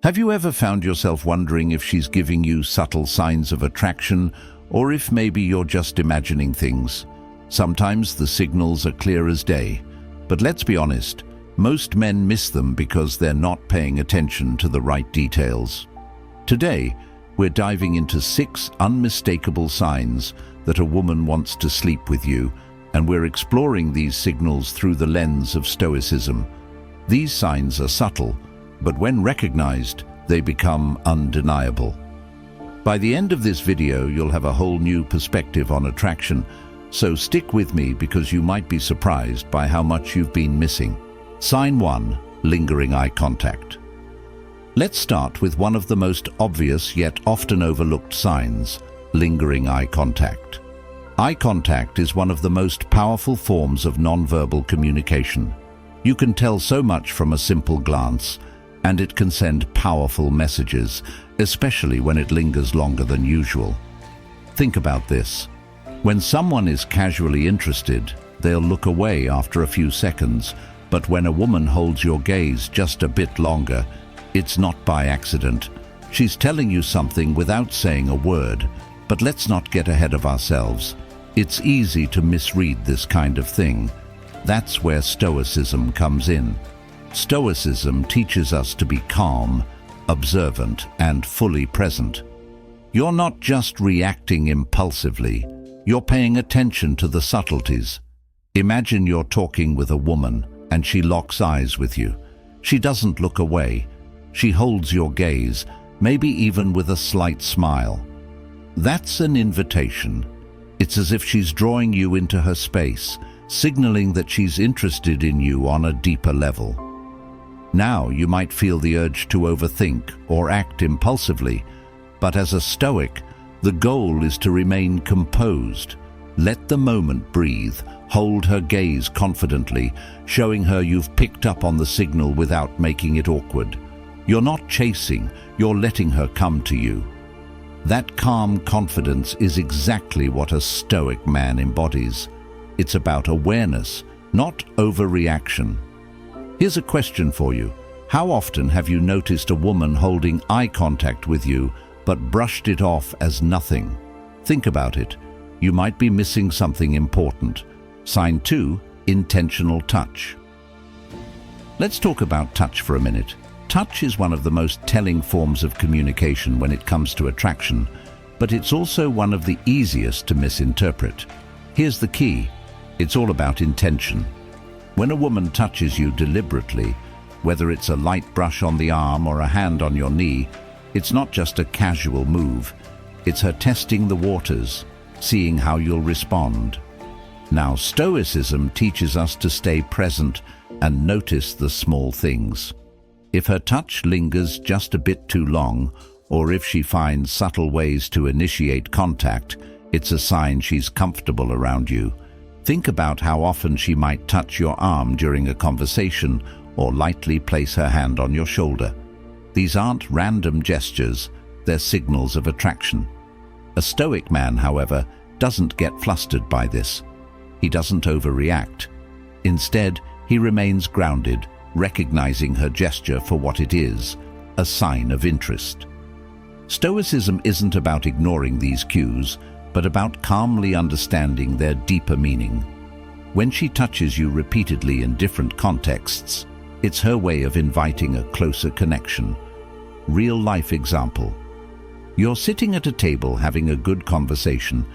Have you ever found yourself wondering if she's giving you subtle signs of attraction, or if maybe you're just imagining things? Sometimes the signals are clear as day, but let's be honest, most men miss them because they're not paying attention to the right details. Today, we're diving into 6 unmistakable signs that a woman wants to sleep with you, and we're exploring these signals through the lens of Stoicism. These signs are subtle, but when recognized, they become undeniable. By the end of this video, you'll have a whole new perspective on attraction, so stick with me because you might be surprised by how much you've been missing. Sign 1. Lingering eye contact. Let's start with one of the most obvious yet often overlooked signs: lingering eye contact. Eye contact is one of the most powerful forms of nonverbal communication. You can tell so much from a simple glance, and it can send powerful messages, especially when it lingers longer than usual. Think about this. When someone is casually interested, they'll look away after a few seconds, but when a woman holds your gaze just a bit longer, it's not by accident. She's telling you something without saying a word. But let's not get ahead of ourselves. It's easy to misread this kind of thing. That's where Stoicism comes in. Stoicism teaches us to be calm, observant, and fully present. You're not just reacting impulsively, you're paying attention to the subtleties. Imagine you're talking with a woman and she locks eyes with you. She doesn't look away. She holds your gaze, maybe even with a slight smile. That's an invitation. It's as if she's drawing you into her space, signaling that she's interested in you on a deeper level. Now you might feel the urge to overthink or act impulsively, but as a Stoic, the goal is to remain composed. Let the moment breathe, hold her gaze confidently, showing her you've picked up on the signal without making it awkward. You're not chasing, you're letting her come to you. That calm confidence is exactly what a Stoic man embodies. It's about awareness, not overreaction. Here's a question for you. How often have you noticed a woman holding eye contact with you but brushed it off as nothing? Think about it. You might be missing something important. Sign 2. Intentional touch. Let's talk about touch for a minute. Touch is one of the most telling forms of communication when it comes to attraction, but it's also one of the easiest to misinterpret. Here's the key. It's all about intention. When a woman touches you deliberately, whether it's a light brush on the arm or a hand on your knee, it's not just a casual move. It's her testing the waters, seeing how you'll respond. Now, Stoicism teaches us to stay present and notice the small things. If her touch lingers just a bit too long, or if she finds subtle ways to initiate contact, it's a sign she's comfortable around you. Think about how often she might touch your arm during a conversation or lightly place her hand on your shoulder. These aren't random gestures, they're signals of attraction. A Stoic man, however, doesn't get flustered by this. He doesn't overreact. Instead, he remains grounded, recognizing her gesture for what it is, a sign of interest. Stoicism isn't about ignoring these cues, but about calmly understanding their deeper meaning. When she touches you repeatedly in different contexts, it's her way of inviting a closer connection. Real-life example. You're sitting at a table having a good conversation,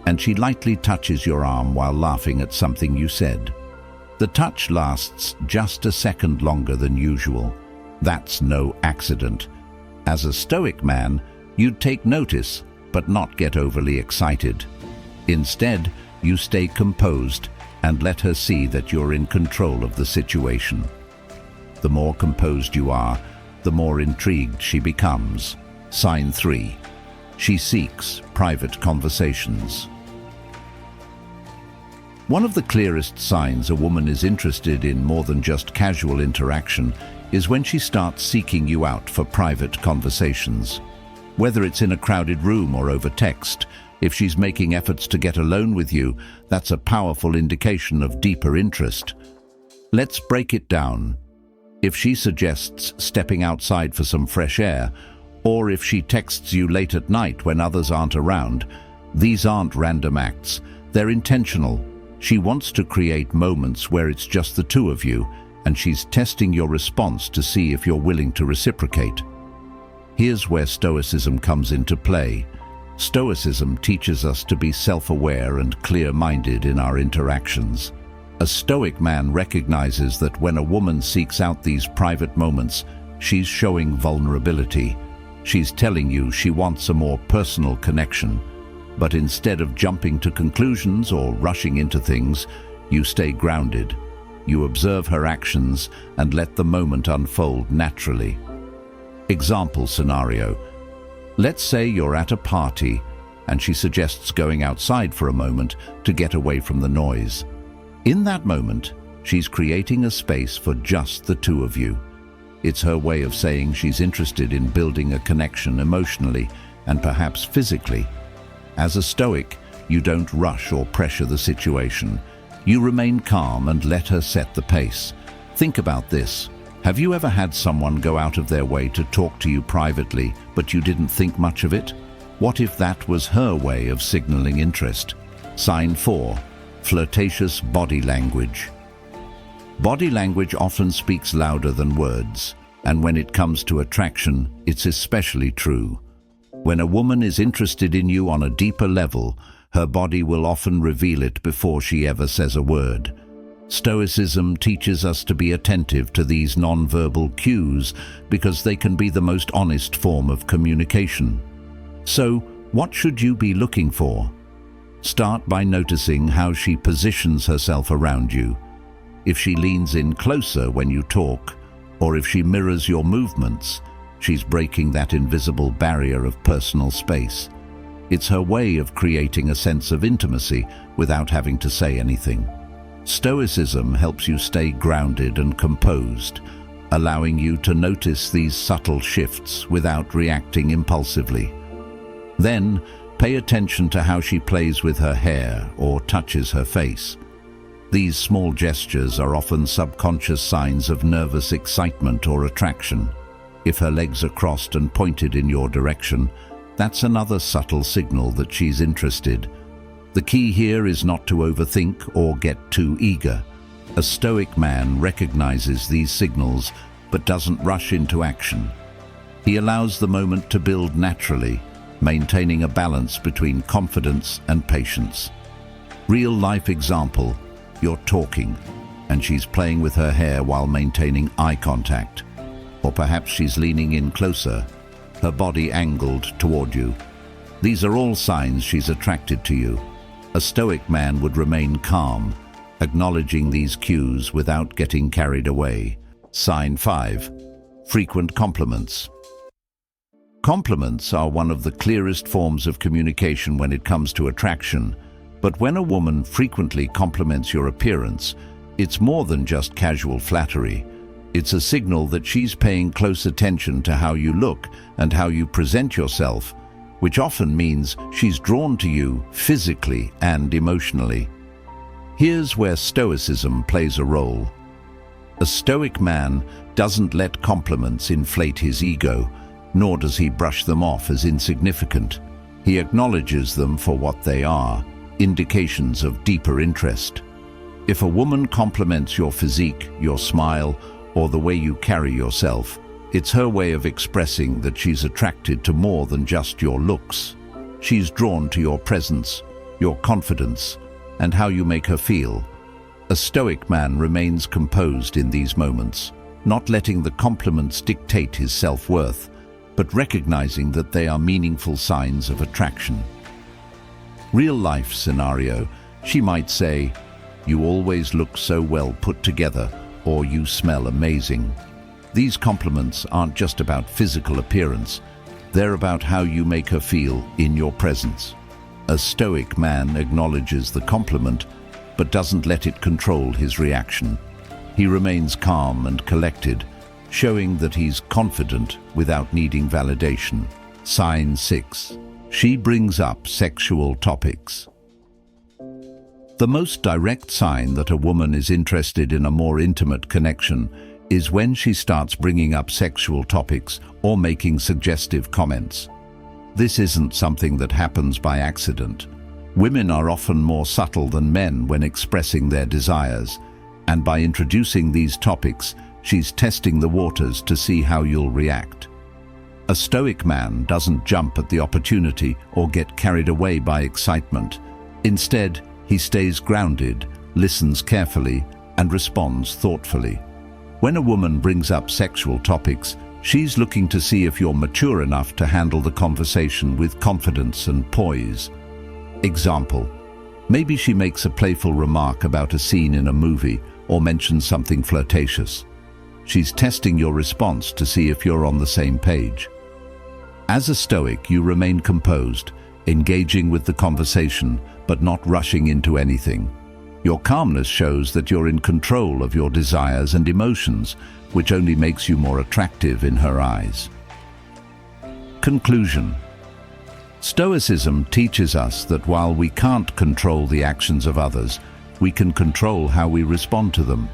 and she lightly touches your arm while laughing at something you said. The touch lasts just a second longer than usual. That's no accident. As a Stoic man, you'd take notice, but not get overly excited. Instead, you stay composed and let her see that you're in control of the situation. The more composed you are, the more intrigued she becomes. Sign 3. She seeks private conversations. One of the clearest signs a woman is interested in more than just casual interaction is when she starts seeking you out for private conversations. Whether it's in a crowded room or over text, if she's making efforts to get alone with you, that's a powerful indication of deeper interest. Let's break it down. If she suggests stepping outside for some fresh air, or if she texts you late at night when others aren't around, these aren't random acts, they're intentional. She wants to create moments where it's just the two of you, and she's testing your response to see if you're willing to reciprocate. Here's where stoicism comes into play. Stoicism teaches us to be self-aware and clear-minded in our interactions. A stoic man recognizes that when a woman seeks out these private moments, she's showing vulnerability. She's telling you she wants a more personal connection. But instead of jumping to conclusions or rushing into things, you stay grounded. You observe her actions and let the moment unfold naturally. Example scenario. Let's say you're at a party and she suggests going outside for a moment to get away from the noise. In that moment, she's creating a space for just the two of you. It's her way of saying she's interested in building a connection emotionally and perhaps physically. As a stoic, you don't rush or pressure the situation. You remain calm and let her set the pace. Think about this. Have you ever had someone go out of their way to talk to you privately, but you didn't think much of it? What if that was her way of signaling interest? Sign 4. Flirtatious body language. Body language often speaks louder than words, and when it comes to attraction, it's especially true. When a woman is interested in you on a deeper level, her body will often reveal it before she ever says a word. Stoicism teaches us to be attentive to these non-verbal cues because they can be the most honest form of communication. So, what should you be looking for? Start by noticing how she positions herself around you. If she leans in closer when you talk, or if she mirrors your movements, she's breaking that invisible barrier of personal space. It's her way of creating a sense of intimacy without having to say anything. Stoicism helps you stay grounded and composed, allowing you to notice these subtle shifts without reacting impulsively. Then, pay attention to how she plays with her hair or touches her face. These small gestures are often subconscious signs of nervous excitement or attraction. If her legs are crossed and pointed in your direction, that's another subtle signal that she's interested. The key here is not to overthink or get too eager. A stoic man recognizes these signals but doesn't rush into action. He allows the moment to build naturally, maintaining a balance between confidence and patience. Real-life example, you're talking, and she's playing with her hair while maintaining eye contact. Or perhaps she's leaning in closer, her body angled toward you. These are all signs she's attracted to you. A stoic man would remain calm, acknowledging these cues without getting carried away. Sign 5. Frequent compliments. Compliments are one of the clearest forms of communication when it comes to attraction, but when a woman frequently compliments your appearance, it's more than just casual flattery. It's a signal that she's paying close attention to how you look and how you present yourself, which often means she's drawn to you physically and emotionally. Here's where stoicism plays a role. A stoic man doesn't let compliments inflate his ego, nor does he brush them off as insignificant. He acknowledges them for what they are, indications of deeper interest. If a woman compliments your physique, your smile, or the way you carry yourself, it's her way of expressing that she's attracted to more than just your looks. She's drawn to your presence, your confidence, and how you make her feel. A stoic man remains composed in these moments, not letting the compliments dictate his self-worth, but recognizing that they are meaningful signs of attraction. Real-life scenario, she might say, "You always look so well put together," or "You smell amazing." These compliments aren't just about physical appearance, they're about how you make her feel in your presence. A stoic man acknowledges the compliment, but doesn't let it control his reaction. He remains calm and collected, showing that he's confident without needing validation. Sign 6. She brings up sexual topics. The most direct sign that a woman is interested in a more intimate connection is when she starts bringing up sexual topics or making suggestive comments. This isn't something that happens by accident. Women are often more subtle than men when expressing their desires, and by introducing these topics, she's testing the waters to see how you'll react. A stoic man doesn't jump at the opportunity or get carried away by excitement. Instead, he stays grounded, listens carefully, and responds thoughtfully. When a woman brings up sexual topics, she's looking to see if you're mature enough to handle the conversation with confidence and poise. Example: maybe she makes a playful remark about a scene in a movie or mentions something flirtatious. She's testing your response to see if you're on the same page. As a Stoic, you remain composed, engaging with the conversation, but not rushing into anything. Your calmness shows that you're in control of your desires and emotions, which only makes you more attractive in her eyes. Conclusion: Stoicism teaches us that while we can't control the actions of others, we can control how we respond to them.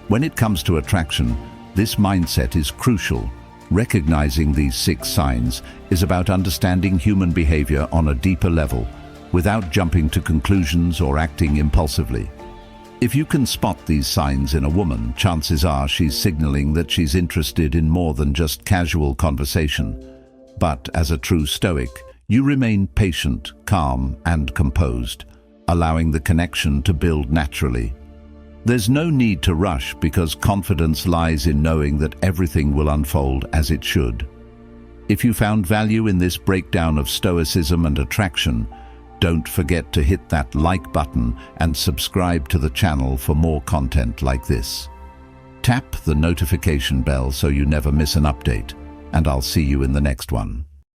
When it comes to attraction, this mindset is crucial. Recognizing these 6 signs is about understanding human behavior on a deeper level, without jumping to conclusions or acting impulsively. If you can spot these signs in a woman, chances are she's signaling that she's interested in more than just casual conversation. But as a true Stoic, you remain patient, calm, and composed, allowing the connection to build naturally. There's no need to rush because confidence lies in knowing that everything will unfold as it should. If you found value in this breakdown of Stoicism and attraction, don't forget to hit that like button and subscribe to the channel for more content like this. Tap the notification bell so you never miss an update, and I'll see you in the next one.